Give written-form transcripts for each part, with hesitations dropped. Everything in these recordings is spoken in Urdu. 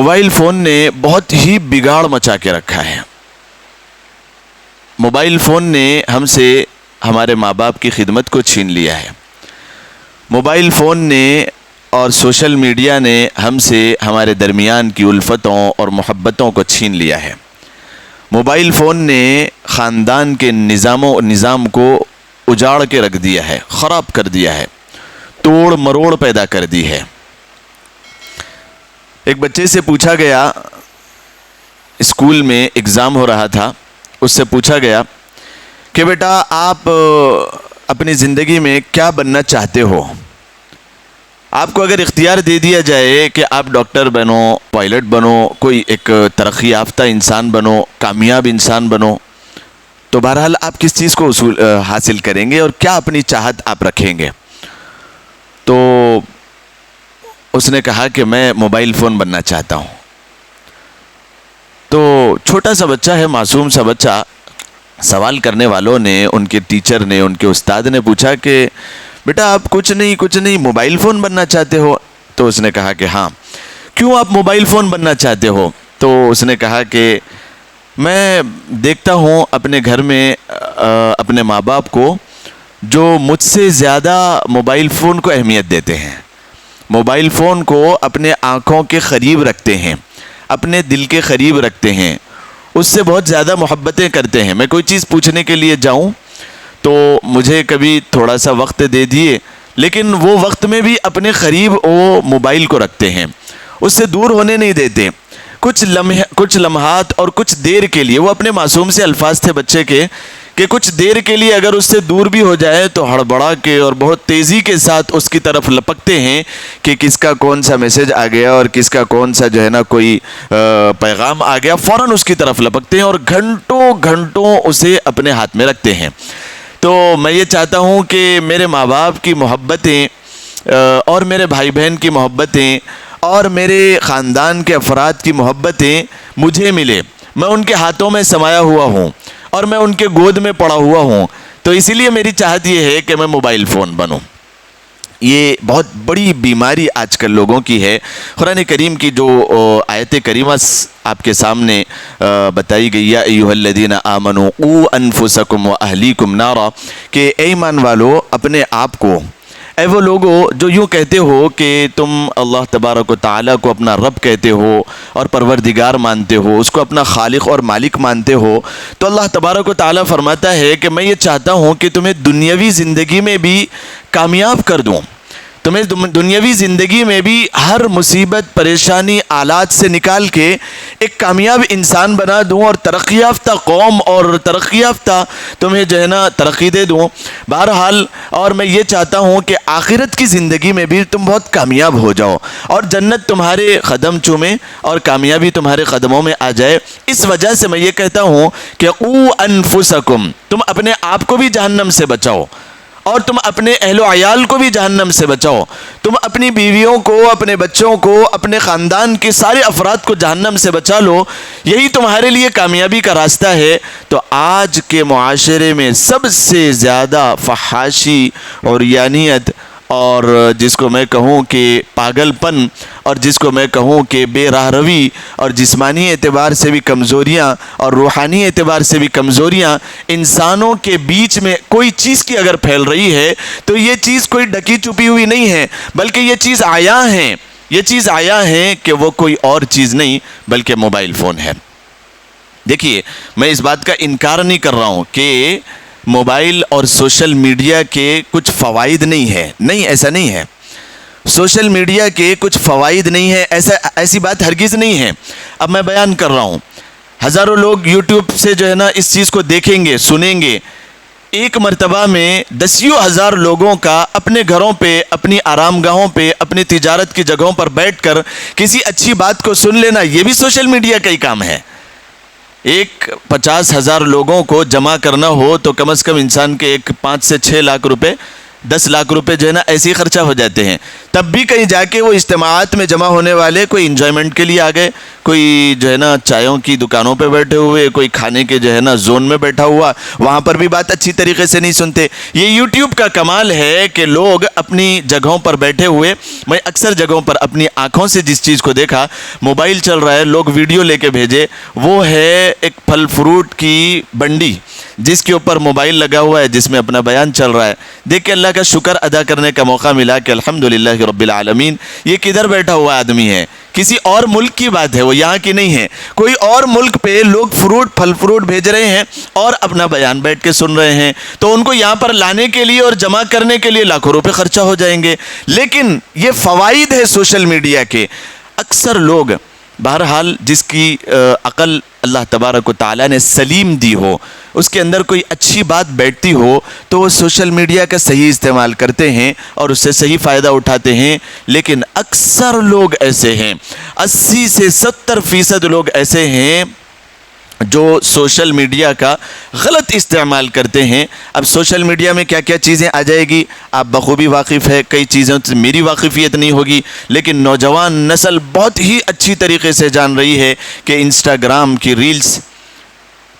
موبائل فون نے بہت ہی بگاڑ مچا کے رکھا ہے۔ موبائل فون نے ہم سے ہمارے ماں باپ کی خدمت کو چھین لیا ہے۔ موبائل فون نے اور سوشل میڈیا نے ہم سے ہمارے درمیان کی الفتوں اور محبتوں کو چھین لیا ہے۔ موبائل فون نے خاندان کے نظام کو اجاڑ کے رکھ دیا ہے، خراب کر دیا ہے، توڑ مروڑ پیدا کر دی ہے۔ ایک بچے سے پوچھا گیا، اسکول میں ایگزام ہو رہا تھا، اس سے پوچھا گیا کہ بیٹا آپ اپنی زندگی میں کیا بننا چاہتے ہو؟ آپ کو اگر اختیار دے دیا جائے کہ آپ ڈاکٹر بنو، پائلٹ بنو، کوئی ایک ترقی یافتہ انسان بنو، کامیاب انسان بنو، تو بہرحال آپ کس چیز کو حاصل کریں گے اور کیا اپنی چاہت آپ رکھیں گے؟ تو اس نے کہا کہ میں موبائل فون بننا چاہتا ہوں۔ تو چھوٹا سا بچہ ہے، معصوم سا بچہ، سوال کرنے والوں نے، ان کے ٹیچر نے، ان کے استاد نے پوچھا کہ بیٹا آپ کچھ نہیں موبائل فون بننا چاہتے ہو؟ تو اس نے کہا کہ ہاں۔ کیوں آپ موبائل فون بننا چاہتے ہو؟ تو اس نے کہا کہ میں دیکھتا ہوں اپنے گھر میں اپنے ماں باپ کو جو مجھ سے زیادہ موبائل فون کو اہمیت دیتے ہیں، موبائل فون کو اپنے آنکھوں کے قریب رکھتے ہیں، اپنے دل کے قریب رکھتے ہیں، اس سے بہت زیادہ محبتیں کرتے ہیں۔ میں کوئی چیز پوچھنے کے لیے جاؤں تو مجھے کبھی تھوڑا سا وقت دے دیے، لیکن وہ وقت میں بھی اپنے قریب وہ موبائل کو رکھتے ہیں، اس سے دور ہونے نہیں دیتے۔ کچھ لمحات اور کچھ دیر کے لیے، وہ اپنے معصوم سے الفاظ تھے بچے کے کہ کچھ دیر کے لیے اگر اس سے دور بھی ہو جائے تو ہڑبڑا کے اور بہت تیزی کے ساتھ اس کی طرف لپکتے ہیں کہ کس کا کون سا میسج آ گیا اور کس کا کون سا جو ہے نا کوئی پیغام آ گیا، فوراً اس کی طرف لپکتے ہیں اور گھنٹوں اسے اپنے ہاتھ میں رکھتے ہیں۔ تو میں یہ چاہتا ہوں کہ میرے ماں باپ کی محبتیں اور میرے بھائی بہن کی محبتیں اور میرے خاندان کے افراد کی محبتیں مجھے ملے، میں ان کے ہاتھوں میں سمایا ہوا ہوں اور میں ان کے گود میں پڑا ہوا ہوں، تو اسی لیے میری چاہت یہ ہے کہ میں موبائل فون بنوں۔ یہ بہت بڑی بیماری آج کل لوگوں کی ہے۔ قرآن کریم کی جو آیت کریمہ آپ کے سامنے بتائی گئی، یا ایھا الذین آمنوا قوا انفسکم واہلیکم نارا، کہ اے ایمان والو اپنے آپ کو، اے وہ لوگوں جو یوں کہتے ہو کہ تم اللہ تبارک و تعالیٰ کو اپنا رب کہتے ہو اور پروردگار مانتے ہو، اس کو اپنا خالق اور مالک مانتے ہو، تو اللہ تبارک و تعالیٰ فرماتا ہے کہ میں یہ چاہتا ہوں کہ تمہیں دنیاوی زندگی میں بھی کامیاب کر دوں، تمہیں دنیاوی زندگی میں بھی ہر مصیبت، پریشانی، آلات سے نکال کے ایک کامیاب انسان بنا دوں اور ترقی یافتہ قوم اور ترقی یافتہ تمہیں جو ہے نا ترقی دے دوں۔ بہرحال اور میں یہ چاہتا ہوں کہ آخرت کی زندگی میں بھی تم بہت کامیاب ہو جاؤ اور جنت تمہارے قدم چومے اور کامیابی تمہارے قدموں میں آ جائے۔ اس وجہ سے میں یہ کہتا ہوں کہ قوا انفسکم، تم اپنے آپ کو بھی جہنم سے بچاؤ اور تم اپنے اہل و عیال کو بھی جہنم سے بچاؤ، تم اپنی بیویوں کو، اپنے بچوں کو، اپنے خاندان کے سارے افراد کو جہنم سے بچا لو، یہی تمہارے لیے کامیابی کا راستہ ہے۔ تو آج کے معاشرے میں سب سے زیادہ فحاشی اور عریانیت اور جس کو میں کہوں کہ پاگل پن اور جس کو میں کہوں کہ بے راہ روی اور جسمانی اعتبار سے بھی کمزوریاں اور روحانی اعتبار سے بھی کمزوریاں انسانوں کے بیچ میں کوئی چیز کی اگر پھیل رہی ہے تو یہ چیز کوئی ڈکی چھپی ہوئی نہیں ہے، بلکہ یہ چیز عیاں ہے، یہ چیز عیاں ہے کہ وہ کوئی اور چیز نہیں بلکہ موبائل فون ہے۔ دیکھیے میں اس بات کا انکار نہیں کر رہا ہوں کہ موبائل اور سوشل میڈیا کے کچھ فوائد نہیں ہے، نہیں ایسا نہیں ہے، سوشل میڈیا کے کچھ فوائد نہیں ہے، ایسی بات ہرگز نہیں ہے۔ اب میں بیان کر رہا ہوں، ہزاروں لوگ یوٹیوب سے جو ہے نا اس چیز کو دیکھیں گے، سنیں گے، ایک مرتبہ میں دسیوں ہزار لوگوں کا اپنے گھروں پہ، اپنی آرام گاہوں پہ، اپنی تجارت کی جگہوں پر بیٹھ کر کسی اچھی بات کو سن لینا، یہ بھی سوشل میڈیا کا ہی کام ہے۔ ایک 50,000 لوگوں کو جمع کرنا ہو تو کم از کم انسان کے 5 سے 6 لاکھ روپے 10 لاکھ روپے جو ہے نا ایسے ہی خرچہ ہو جاتے ہیں. تب بھی کہیں جا کے وہ اجتماعات میں جمع ہونے والے کوئی انجوائمنٹ کے لیے آ گئے, کوئی جو ہے نا چائےوں کی دکانوں پہ بیٹھے ہوئے, کوئی کھانے کے جو ہے نا زون میں بیٹھا ہوا, وہاں پر بھی بات اچھی طریقے سے نہیں سنتے. یہ یوٹیوب کا کمال ہے کہ لوگ اپنی جگہوں پر بیٹھے ہوئے, میں اکثر جگہوں پر اپنی آنکھوں سے جس چیز کو دیکھا, موبائل چل رہا ہے, لوگ ویڈیو لے کے بھیجے, وہ ہے ایک پھل فروٹ کی بنڈی جس کے اوپر موبائل لگا ہوا ہے, جس میں اپنا بیان چل رہا ہے. دیکھ کے اللہ کا شکر ادا کرنے کا موقع ملا کہ الحمدللہ رب العالمین, یہ کدھر بیٹھا ہوا آدمی ہے, کسی اور ملک کی بات ہے, وہ یہاں کی نہیں ہے. کوئی اور ملک پہ لوگ پھل فروٹ بھیج رہے ہیں اور اپنا بیان بیٹھ کے سن رہے ہیں, تو ان کو یہاں پر لانے کے لیے اور جمع کرنے کے لیے لاکھوں روپے خرچہ ہو جائیں گے. لیکن یہ فوائد ہے سوشل میڈیا کے. اکثر لوگ بہرحال جس کی عقل اللہ تبارک و تعالیٰ نے سلیم دی ہو, اس کے اندر کوئی اچھی بات بیٹھتی ہو, تو وہ سوشل میڈیا کا صحیح استعمال کرتے ہیں اور اس سے صحیح فائدہ اٹھاتے ہیں. لیکن اکثر لوگ ایسے ہیں, 80 سے 70% لوگ ایسے ہیں جو سوشل میڈیا کا غلط استعمال کرتے ہیں. اب سوشل میڈیا میں کیا کیا چیزیں آ جائے گی آپ بخوبی واقف ہے, کئی چیزوں سے میری واقفیت نہیں ہوگی, لیکن نوجوان نسل بہت ہی اچھی طریقے سے جان رہی ہے کہ انسٹاگرام کی ریلز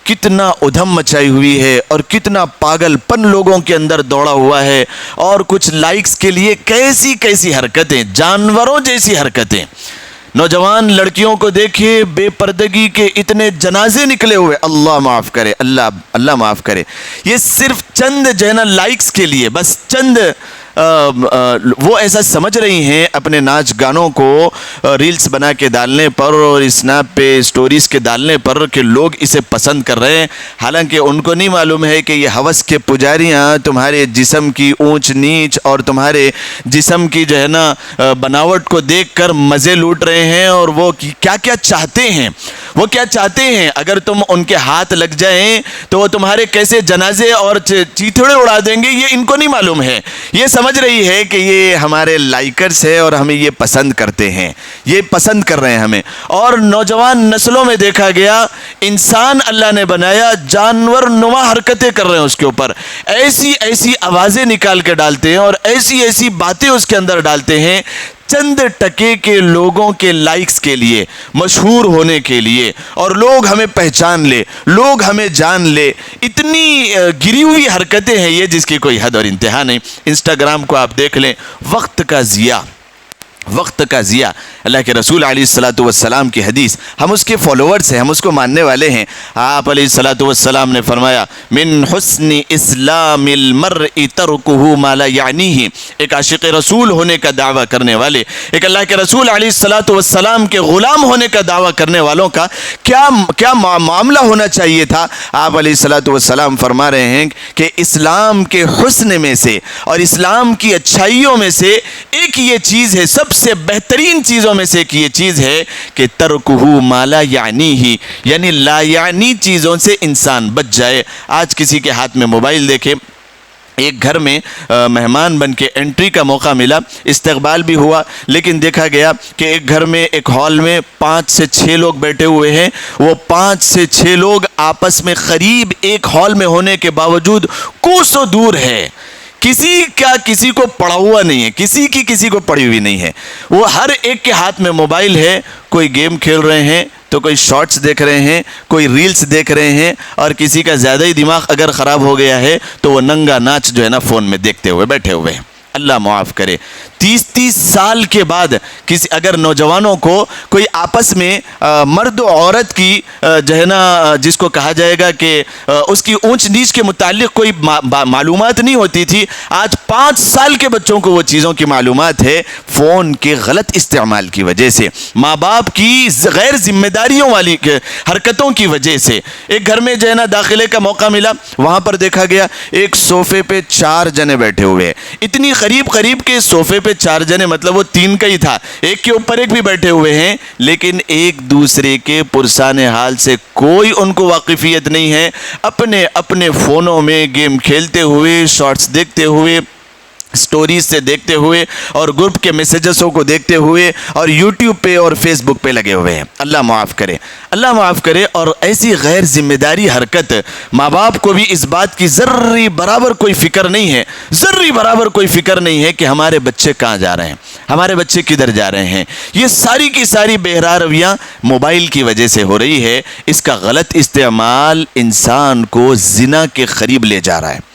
کتنا ادھم مچائی ہوئی ہے اور کتنا پاگل پن لوگوں کے اندر دوڑا ہوا ہے, اور کچھ لائکس کے لیے کیسی کیسی حرکتیں, جانوروں جیسی حرکتیں. نوجوان لڑکیوں کو دیکھیے, بے پردگی کے اتنے جنازے نکلے ہوئے, اللہ معاف کرے, اللہ معاف کرے. یہ صرف چند جو ہے نا لائکس کے لیے, بس چند وہ ایسا سمجھ رہی ہیں اپنے ناچ گانوں کو ریلز بنا کے ڈالنے پر اور اسنیپ پہ سٹوریز کے ڈالنے پر کہ لوگ اسے پسند کر رہے ہیں. حالانکہ ان کو نہیں معلوم ہے کہ یہ ہوس کے پجاریاں تمہارے جسم کی اونچ نیچ اور تمہارے جسم کی جو ہے نا بناوٹ کو دیکھ کر مزے لوٹ رہے ہیں, اور وہ کیا کیا چاہتے ہیں, وہ کیا چاہتے ہیں. اگر تم ان کے ہاتھ لگ جائیں تو وہ تمہارے کیسے جنازے اور چیتھڑے اڑا دیں گے, یہ ان کو نہیں معلوم ہے. یہ سمجھ رہی ہے کہ یہ ہمارے لائکرز ہے اور ہمیں یہ پسند کرتے ہیں, یہ پسند کر رہے ہیں ہمیں. اور نوجوان نسلوں میں دیکھا گیا, انسان اللہ نے بنایا, جانور نما حرکتیں کر رہے ہیں اس کے اوپر, ایسی ایسی آوازیں نکال کے ڈالتے ہیں اور ایسی ایسی باتیں اس کے اندر ڈالتے ہیں چند ٹکے کے لوگوں کے لائکس کے لیے, مشہور ہونے کے لیے, اور لوگ ہمیں پہچان لے, لوگ ہمیں جان لے. اتنی گری ہوئی حرکتیں ہیں یہ جس کی کوئی حد اور انتہا نہیں. انسٹاگرام کو آپ دیکھ لیں, وقت کا ضیاء, وقت کا ضیاء. اللہ کے رسول علیہ الصلاۃ والسلام کی حدیث, ہم اس کے فالوورز ہیں, ہم اس کو ماننے والے ہیں. آپ علیہ الصلاۃ والسلام نے فرمایا, من حسن اسلام المرء ترکہ ما لا یعنیہ. ایک عاشق رسول ہونے کا دعویٰ کرنے والے, ایک اللہ کے رسول علیہ الصلاۃ والسلام کے غلام ہونے کا دعویٰ کرنے والوں کا کیا معاملہ ہونا چاہیے تھا. آپ علیہ الصلاۃ والسلام فرما رہے ہیں کہ اسلام کے حسن میں سے اور اسلام کی اچھائیوں میں سے ایک یہ چیز ہے, سب سے بہترین چیزوں میں سے ایک یہ چیز ہے کہ ترکہ ما لا یعنیہ, یعنی لا یعنی چیزوں سے انسان بچ جائے. آج کسی کے ہاتھ میں موبائل دیکھے, ایک گھر میں مہمان بن کے انٹری کا موقع ملا, استقبال بھی ہوا, لیکن دیکھا گیا کہ ایک گھر میں ایک ہال میں 5 سے 6 لوگ بیٹھے ہوئے ہیں. وہ 5 سے 6 لوگ آپس میں قریب ایک ہال میں ہونے کے باوجود کوسوں دور ہے. کسی کو پڑا ہوا نہیں ہے, کسی کو پڑی ہوئی نہیں ہے. وہ ہر ایک کے ہاتھ میں موبائل ہے, کوئی گیم کھیل رہے ہیں تو کوئی شارٹس دیکھ رہے ہیں, کوئی ریلز دیکھ رہے ہیں, اور کسی کا زیادہ ہی دماغ اگر خراب ہو گیا ہے تو وہ ننگا ناچ جو ہے نا فون میں دیکھتے ہوئے بیٹھے ہوئے ہیں. اللہ معاف کرے. 30 سال کے بعد اگر نوجوانوں کو کوئی آپس میں مرد و عورت کی جو ہے نا جس کو کہا جائے گا کہ اس کی اونچ نیچ کے متعلق کوئی معلومات نہیں ہوتی تھی, آج 5 سال کے بچوں کو وہ چیزوں کی معلومات ہے فون کے غلط استعمال کی وجہ سے, ماں باپ کی غیر ذمہ داریوں والی حرکتوں کی وجہ سے. ایک گھر میں جو ہے نا داخلے کا موقع ملا, وہاں پر دیکھا گیا ایک صوفے پہ 4 جنے بیٹھے ہوئے ہیں. اتنی قریب کے صوفے پہ 4 جنے, مطلب وہ 3 کا ہی تھا, ایک کے اوپر ایک بھی بیٹھے ہوئے ہیں, لیکن ایک دوسرے کے پرسان حال سے کوئی ان کو واقفیت نہیں ہے. اپنے فونوں میں گیم کھیلتے ہوئے, شارٹس دیکھتے ہوئے, اسٹوریز سے دیکھتے ہوئے اور گروپ کے میسیجزوں کو دیکھتے ہوئے اور یوٹیوب پہ اور فیس بک پہ لگے ہوئے ہیں۔ اللہ معاف کرے، اللہ معاف کرے۔ اور ایسی غیر ذمہ داری حرکت، ماں باپ کو بھی اس بات کی ذرے برابر کوئی فکر نہیں ہے، ذرے برابر کوئی فکر نہیں ہے کہ ہمارے بچے کہاں جا رہے ہیں، ہمارے بچے کدھر جا رہے ہیں۔ یہ ساری کی ساری بے رویاں موبائل کی وجہ سے ہو رہی ہے۔ اس کا غلط استعمال انسان کو زنا کے قریب لے جا رہا ہے،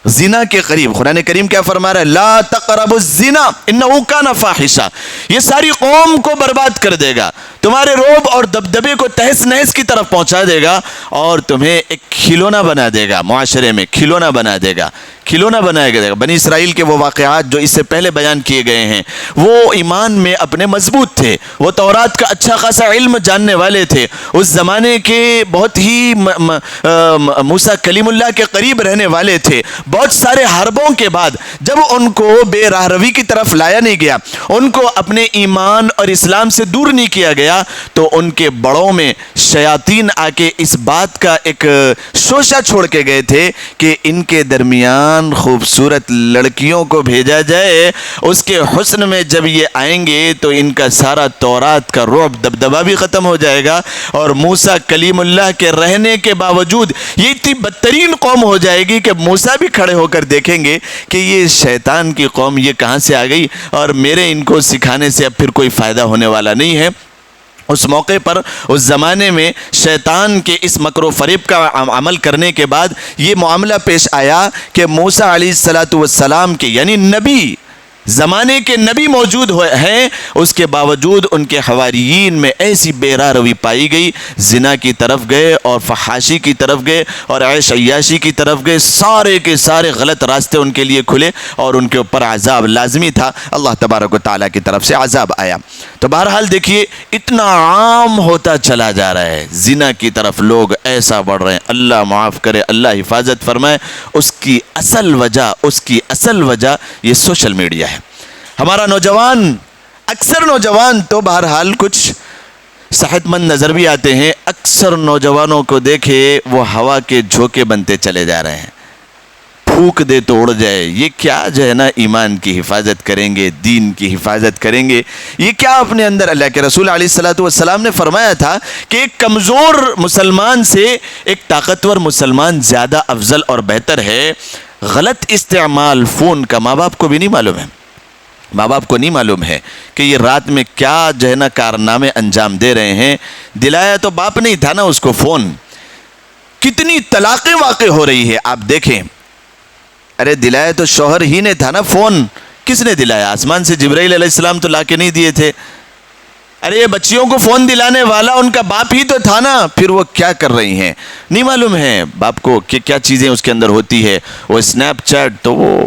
زنا کے قریب۔ قرآن کریم کیا فرما رہا ہے؟ لا تقربوا الزنا انہ کان فاحشہ۔ یہ ساری قوم کو برباد کر دے گا، تمہارے روب اور دبدبے کو تہس نہس کی طرف پہنچا دے گا، اور تمہیں ایک کھلونا بنا دے گا، معاشرے میں کھلونا بنا دے گا، کھلونا بنایا دے گا۔ بنی اسرائیل کے وہ واقعات جو اس سے پہلے بیان کیے گئے ہیں، وہ ایمان میں اپنے مضبوط تھے، وہ تورات کا اچھا خاصا علم جاننے والے تھے، اس زمانے کے بہت ہی موسیٰ کلیم اللہ کے قریب رہنے والے تھے۔ بہت سارے حربوں کے بعد جب ان کو بے راہ روی کی طرف لایا نہیں گیا، ان کو اپنے ایمان اور اسلام سے دور نہیں کیا گیا، تو ان کے بڑوں میں شیاطین آ کے اس بات کا ایک شوشہ چھوڑ کے گئے تھے کہ ان کے درمیان خوبصورت لڑکیوں کو بھیجا جائے، اس کے حسن میں جب یہ آئیں گے تو ان کا سارا تورات کا رعب دبدبا بھی ختم ہو جائے گا، اور موسیٰ کلیم اللہ کے رہنے کے باوجود یہ اتنی بدترین قوم ہو جائے گی کہ موسیٰ بھی کھڑے ہو کر دیکھیں گے کہ یہ شیطان کی قوم یہ کہاں سے آ گئی، اور میرے ان کو سکھانے سے اب پھر کوئی فائدہ ہونے والا نہیں ہے۔ اس موقع پر اس زمانے میں شیطان کے اس مکر و فریب کا عمل کرنے کے بعد یہ معاملہ پیش آیا کہ موسیٰ علیہ السلام کے یعنی نبی، زمانے کے نبی موجود ہیں، اس کے باوجود ان کے حواریین میں ایسی بے راہ روی پائی گئی، زنا کی طرف گئے اور فحاشی کی طرف گئے اور عیش عیاشی کی طرف گئے، سارے کے سارے غلط راستے ان کے لیے کھلے اور ان کے اوپر عذاب لازمی تھا، اللہ تبارک و تعالیٰ کی طرف سے عذاب آیا۔ تو بہرحال دیکھیے اتنا عام ہوتا چلا جا رہا ہے، زنا کی طرف لوگ ایسا بڑھ رہے ہیں، اللہ معاف کرے، اللہ حفاظت فرمائے۔ اس کی اصل وجہ یہ سوشل میڈیا ہے۔ ہمارا نوجوان، اکثر نوجوان تو بہرحال کچھ صحت مند نظر بھی آتے ہیں، اکثر نوجوانوں کو دیکھے وہ ہوا کے جھونکے بنتے چلے جا رہے ہیں، پھونک دے تو اڑ جائے۔ یہ کیا جو ہے نا ایمان کی حفاظت کریں گے، دین کی حفاظت کریں گے، یہ کیا اپنے اندر؟ اللہ کے رسول علیہ السلام نے فرمایا تھا کہ ایک کمزور مسلمان سے ایک طاقتور مسلمان زیادہ افضل اور بہتر ہے۔ غلط استعمال فون کا ماں باپ کو بھی نہیں معلوم ہے، ماں باپ کو نہیں معلوم ہے کہ یہ رات میں کیا جو ہے نا کارنامے انجام دے رہے ہیں۔ دلایا تو باپ نہیں تھا نا اس کو فون، کتنی طلاقیں واقع ہو رہی ہے آپ دیکھیں۔ ارے دلایا تو شوہر ہی نے تھا نا فون، کس نے دلایا؟ آسمان سے جبرائیل علیہ السلام تو لا کے نہیں دیے تھے۔ ارے یہ بچیوں کو فون دلانے والا ان کا باپ ہی تو تھا نا، پھر وہ کیا کر رہی ہیں نہیں معلوم ہے باپ کو کہ کیا چیزیں اس کے اندر ہوتی ہے۔ وہ اسنیپ چیٹ تو وہ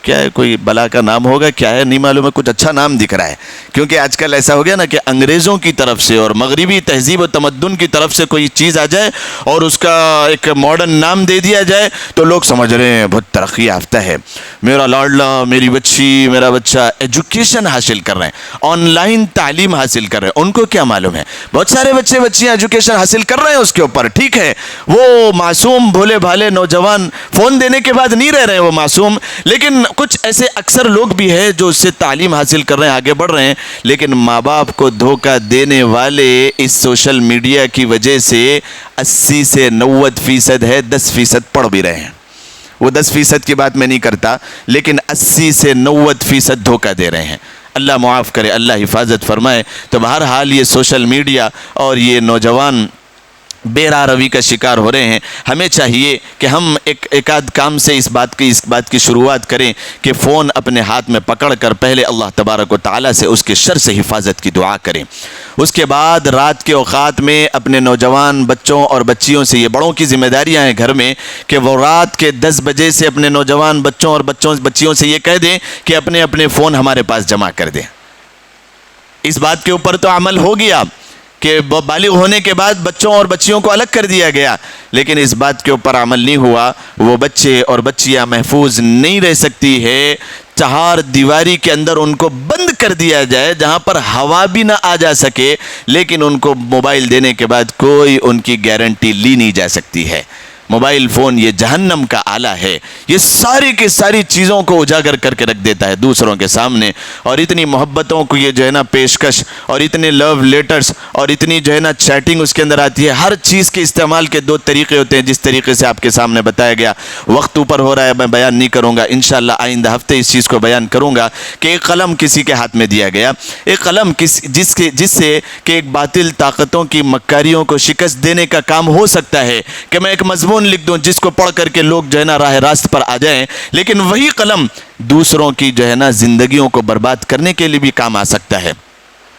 کیا ہے، کوئی بلا کا نام ہوگا، کیا ہے نہیں معلوم ہے، کچھ اچھا نام دکھ رہا ہے، کیونکہ آج کل ایسا ہو گیا نا کہ انگریزوں کی طرف سے اور مغربی تہذیب و تمدن کی طرف سے کوئی چیز آ جائے اور اس کا ایک ماڈرن نام دے دیا جائے تو لوگ سمجھ رہے ہیں بہت ترقی یافتہ ہے، میرا لاڈلا، میری بچی، میرا بچہ ایجوکیشن حاصل کر رہے ہیں، آن لائن تعلیم حاصل کر رہے ہیں۔ ان کو کیا معلوم ہے، بہت سارے بچے بچیاں ایجوکیشن حاصل کر رہے ہیں اس کے اوپر، ٹھیک ہے، وہ معصوم بھولے بھالے نوجوان فون دینے کے بعد نہیں رہ رہے ہیں وہ معصوم، لیکن کچھ ایسے اکثر لوگ بھی ہیں جو اس سے تعلیم حاصل کر رہے ہیں، آگے بڑھ رہے ہیں، لیکن ماں باپ کو دھوکہ دینے والے اس سوشل میڈیا کی وجہ سے 80 سے 90% ہے، 10% پڑھ بھی رہے ہیں۔ وہ 10% کی بات میں نہیں کرتا، لیکن 80 سے 90% دھوکہ دے رہے ہیں۔ اللہ معاف کرے، اللہ حفاظت فرمائے۔ تو بہرحال یہ سوشل میڈیا اور یہ نوجوان بے راہ روی کا شکار ہو رہے ہیں۔ ہمیں چاہیے کہ ہم ایک آدھ کام سے اس بات کی شروعات کریں کہ فون اپنے ہاتھ میں پکڑ کر پہلے اللہ تبارک و تعالیٰ سے اس کے شر سے حفاظت کی دعا کریں، اس کے بعد رات کے اوقات میں اپنے نوجوان بچوں اور بچیوں سے، یہ بڑوں کی ذمہ داریاں ہیں گھر میں، کہ وہ رات کے 10 بجے سے اپنے نوجوان بچوں اور بچیوں سے یہ کہہ دیں کہ اپنے اپنے فون ہمارے پاس جمع کر دیں۔ اس بات کے اوپر تو عمل ہو گیا کہ بالغ ہونے کے بعد بچوں اور بچیوں کو الگ کر دیا گیا، لیکن اس بات کے اوپر عمل نہیں ہوا۔ وہ بچے اور بچیاں محفوظ نہیں رہ سکتی ہے، چہار دیواری کے اندر ان کو بند کر دیا جائے جہاں پر ہوا بھی نہ آ جا سکے، لیکن ان کو موبائل دینے کے بعد کوئی ان کی گارنٹی لی نہیں جا سکتی ہے۔ موبائل فون یہ جہنم کا آلہ ہے، یہ ساری کی ساری چیزوں کو اجاگر کر کے رکھ دیتا ہے دوسروں کے سامنے، اور اتنی محبتوں کو یہ جو ہے نا پیشکش، اور اتنے لو لیٹرز، اور اتنی جو ہے نا چیٹنگ اس کے اندر آتی ہے۔ ہر چیز کے استعمال کے دو طریقے ہوتے ہیں، جس طریقے سے آپ کے سامنے بتایا گیا۔ وقت اوپر ہو رہا ہے، میں بیان نہیں کروں گا، انشاءاللہ آئندہ ہفتے اس چیز کو بیان کروں گا کہ ایک قلم کسی کے ہاتھ میں دیا گیا، ایک قلم جس سے کہ ایک باطل طاقتوں کی مکاریوں کو شکست دینے کا کام ہو سکتا ہے، کہ میں ایک مضمون لکھ دوں جس کو پڑھ کر کے لوگ جو ہے نا راہ راست پر آ جائیں، لیکن وہی قلم دوسروں کی جو ہے نا زندگیوں کو برباد کرنے کے لیے بھی کام آ سکتا ہے۔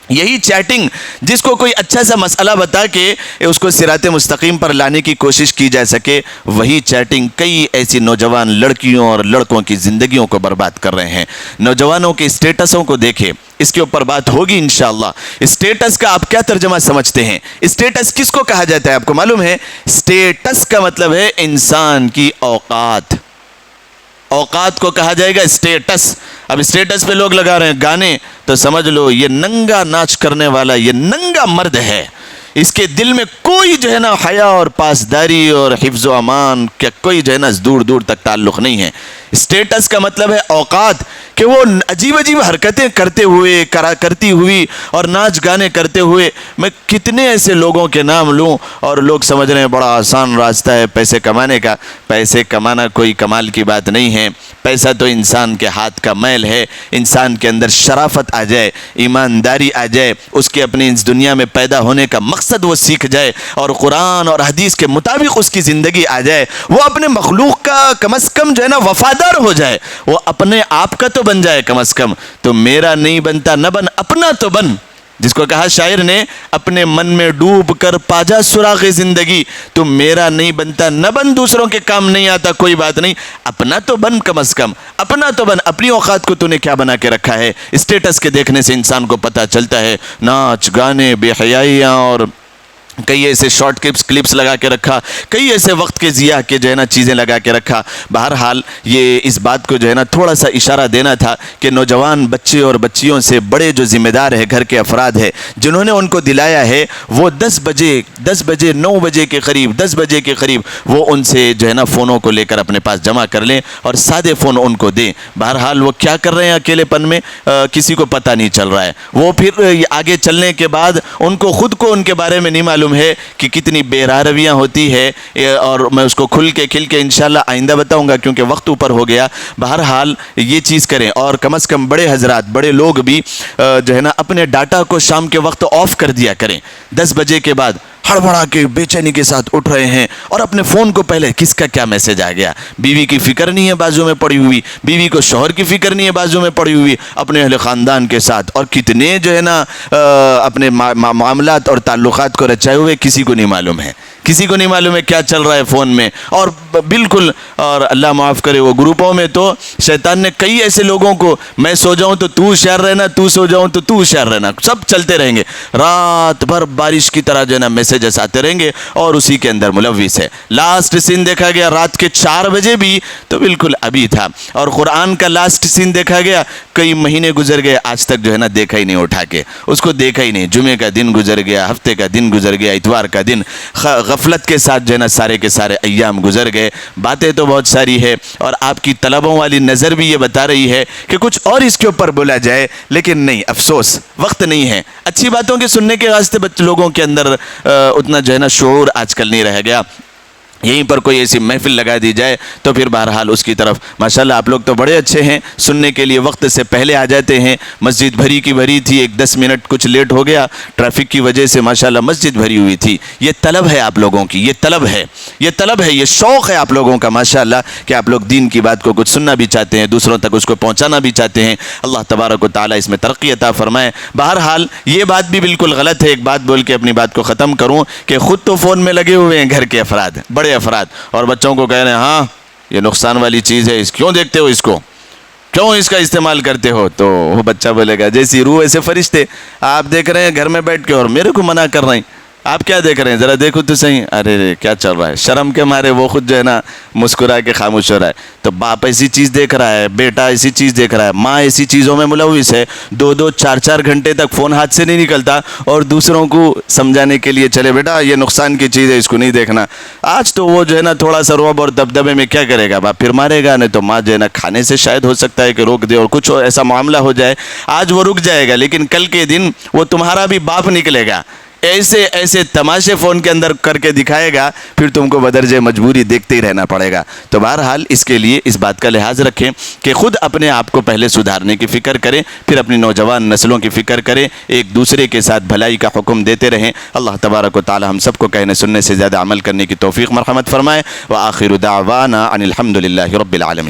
یہی چیٹنگ جس کو کوئی اچھا سا مسئلہ بتا کے اس کو صراط مستقیم پر لانے کی کوشش کی جا سکے، وہی چیٹنگ کئی ایسی نوجوان لڑکیوں اور لڑکوں کی زندگیوں کو برباد کر رہے ہیں۔ نوجوانوں کے اسٹیٹسوں کو دیکھیں، اس کے اوپر بات ہوگی انشاءاللہ۔ اسٹیٹس کا آپ کیا ترجمہ سمجھتے ہیں؟ اسٹیٹس کس کو کہا جاتا ہے آپ کو معلوم ہے؟ اسٹیٹس کا مطلب ہے انسان کی اوقات، اوقات کو کہا جائے گا اسٹیٹس۔ اب اسٹیٹس پہ لوگ لگا رہے ہیں گانے، تو سمجھ لو یہ ننگا ناچ کرنے والا یہ ننگا مرد ہے، اس کے دل میں کوئی جو ہے نا حیا اور پاسداری اور حفظ و امان کا کوئی جو ہے نا دور دور تک تعلق نہیں ہے۔ اسٹیٹس کا مطلب ہے اوقات، کہ وہ عجیب عجیب حرکتیں کرتے ہوئے کرتی ہوئی اور ناچ گانے کرتے ہوئے، میں کتنے ایسے لوگوں کے نام لوں اور لوگ سمجھ رہے ہیں بڑا آسان راستہ ہے پیسے کمانے کا۔ پیسے کمانا کوئی کمال کی بات نہیں ہے، پیسہ تو انسان کے ہاتھ کا میل ہے۔ انسان کے اندر شرافت آ جائے، ایمانداری آ جائے، اس کے اپنی اس دنیا میں پیدا ہونے کا مقصد وہ سیکھ جائے، اور قرآن اور حدیث کے مطابق اس کی زندگی آ جائے، وہ اپنے مخلوق کا کم از کم جو ہے نا وفادار ہو جائے، وہ اپنے آپ کا تو بن جائے کم از کم۔ تو میرا نہیں بنتا نہ بن، اپنا تو بن، جس کو کہا شاعر نے اپنے من میں ڈوب کر پاجا سراغ زندگی۔ تو میرا نہیں بنتا نہ بن، دوسروں کے کام نہیں آتا کوئی بات نہیں، اپنا تو بن کم از کم، اپنا تو بن۔ اپنی اوقات کو تو نے کیا بنا کے رکھا ہے؟ اسٹیٹس کے دیکھنے سے انسان کو پتہ چلتا ہے، ناچ گانے، بے حیائیاں، اور کئی ایسے شارٹ کلپس لگا کے رکھا، کئی ایسے وقت کے ضیاع کے جو ہے نا چیزیں لگا کے رکھا۔ بہرحال یہ اس بات کو جو ہے نا تھوڑا سا اشارہ دینا تھا کہ نوجوان بچے اور بچیوں سے بڑے جو ذمہ دار ہے گھر کے افراد ہے، جنہوں نے ان کو دلایا ہے، وہ 10 بجے 9 بجے کے قریب 10 بجے کے قریب وہ ان سے جو ہے نا فونوں کو لے کر اپنے پاس جمع کر لیں اور سادے فون ان کو دیں۔ بہرحال وہ کیا کر رہے ہیں اکیلے پن میں کسی کو پتہ نہیں چل رہا ہے۔ وہ پھر آگے چلنے کے بعد ان کو خود کو ان کے بارے میں نہیں معلوم ہے کہ کتنی بے رویاں ہوتی ہے، اور میں اس کو کھل کے انشاءاللہ آئندہ بتاؤں گا کیونکہ وقت اوپر ہو گیا۔ بہرحال یہ چیز کریں، اور کم از کم بڑے حضرات، بڑے لوگ بھی جو ہے نا اپنے ڈاٹا کو شام کے وقت آف کر دیا کریں۔ 10 بجے کے بعد ہڑبڑا کے بے چینی کے ساتھ اٹھ رہے ہیں، اور اپنے فون کو پہلے کس کا کیا میسج آ گیا، بیوی کی فکر نہیں ہے بازو میں پڑی ہوئی، بیوی کو شوہر کی فکر نہیں ہے بازو میں پڑی ہوئی، اپنے اہل خاندان کے ساتھ، اور کتنے جو ہے نا اپنے معاملات اور تعلقات کو رچائے ہوئے کسی کو نہیں معلوم ہے، کسی کو نہیں معلوم ہے کیا چل رہا ہے فون میں۔ اور بالکل، اور اللہ معاف کرے، وہ گروپوں میں تو شیطان نے کئی ایسے لوگوں کو، میں سو جاؤں تو تو ہوشیار رہنا، تو سو جاؤں تو تو ہوشیار رہنا، سب چلتے رہیں گے، رات بھر بارش کی طرح جو ہے نا میسیجز آتے رہیں گے، اور اسی کے اندر ملوث ہے۔ لاسٹ سین دیکھا گیا رات کے 4 بجے بھی تو بالکل ابھی تھا، اور قرآن کا لاسٹ سین دیکھا گیا، کئی مہینے گزر گئے، آج تک جو ہے نا دیکھا ہی نہیں اٹھا کے، اس کو دیکھا ہی نہیں۔ جمعے کا دن گزر گیا، ہفتے کا دن گزر گیا، اتوار کا دن، غفلت کے ساتھ جو ہے نا سارے کے سارے ایام گزر گئے۔ باتیں تو بہت ساری ہے، اور آپ کی طلبوں والی نظر بھی یہ بتا رہی ہے کہ کچھ اور اس کے اوپر بولا جائے، لیکن نہیں، افسوس وقت نہیں ہے۔ اچھی باتوں کے سننے کے واسطے لوگوں کے اندر اتنا جو ہے نا شعور آج کل نہیں رہ گیا۔ یہیں پر کوئی ایسی محفل لگا دی جائے تو پھر بہرحال اس کی طرف، ماشاءاللہ آپ لوگ تو بڑے اچھے ہیں، سننے کے لیے وقت سے پہلے آ جاتے ہیں۔ مسجد بھری کی بھری تھی، ایک 10 منٹ کچھ لیٹ ہو گیا ٹریفک کی وجہ سے، ماشاءاللہ مسجد بھری ہوئی تھی۔ یہ طلب ہے آپ لوگوں کی، یہ طلب ہے، یہ شوق ہے آپ لوگوں کا ماشاءاللہ، کہ آپ لوگ دین کی بات کو کچھ سننا بھی چاہتے ہیں، دوسروں تک اس کو پہنچانا بھی چاہتے ہیں۔ اللہ تبارک و تعالیٰ اس میں ترقی عطا فرمائے۔ بہرحال یہ بات بھی بالکل غلط ہے، ایک بات بول کے اپنی بات کو ختم کروں، کہ خود تو فون میں لگے ہوئے ہیں گھر کے افراد، بڑے افراد، اور بچوں کو کہہ رہے ہیں ہاں یہ نقصان والی چیز ہے، کیوں دیکھتے ہو اس کو، کیوں اس کا استعمال کرتے ہو؟ تو وہ بچہ بولے گا جیسی روح ایسے فرشتے، آپ دیکھ رہے ہیں گھر میں بیٹھ کے اور میرے کو منع کر رہے ہیں۔ آپ کیا دیکھ رہے ہیں ذرا دیکھو تو صحیح. ارے رے کیا چل رہا ہے. شرم کے مارے وہ خود جو ہے نا مسکرا کے خاموش ہو رہا ہے. تو باپ ایسی چیز دیکھ رہا ہے, بیٹا ایسی چیز دیکھ رہا ہے, ماں ایسی چیزوں میں ملوث ہے, 2-4 گھنٹے تک فون ہاتھ سے نہیں نکلتا اور دوسروں کو سمجھانے کے لیے چلے بیٹا یہ نقصان کی چیز ہے اس کو نہیں دیکھنا. آج تو وہ جو ہے نا تھوڑا سا روب اور دبدبے میں کیا کرے گا, باپ پھر مارے گا, نہیں تو ماں جو ہے نا کھانے سے شاید ہو سکتا ہے کہ روک دے اور کچھ ایسا معاملہ ہو جائے. آج وہ رک جائے گا لیکن کل کے دن وہ تمہارا بھی باپ نکلے گا, ایسے ایسے تماشے فون کے اندر کر کے دکھائے گا, پھر تم کو بدرجہ مجبوری دیکھتے ہی رہنا پڑے گا. تو بہرحال اس کے لیے اس بات کا لحاظ رکھیں کہ خود اپنے آپ کو پہلے سدھارنے کی فکر کریں, پھر اپنی نوجوان نسلوں کی فکر کریں, ایک دوسرے کے ساتھ بھلائی کا حکم دیتے رہیں. اللہ تبارک و تعالی ہم سب کو کہنے سننے سے زیادہ عمل کرنے کی توفیق مرحمت فرمائے. وآخر دعوانا ان الحمد للہ رب العالمین.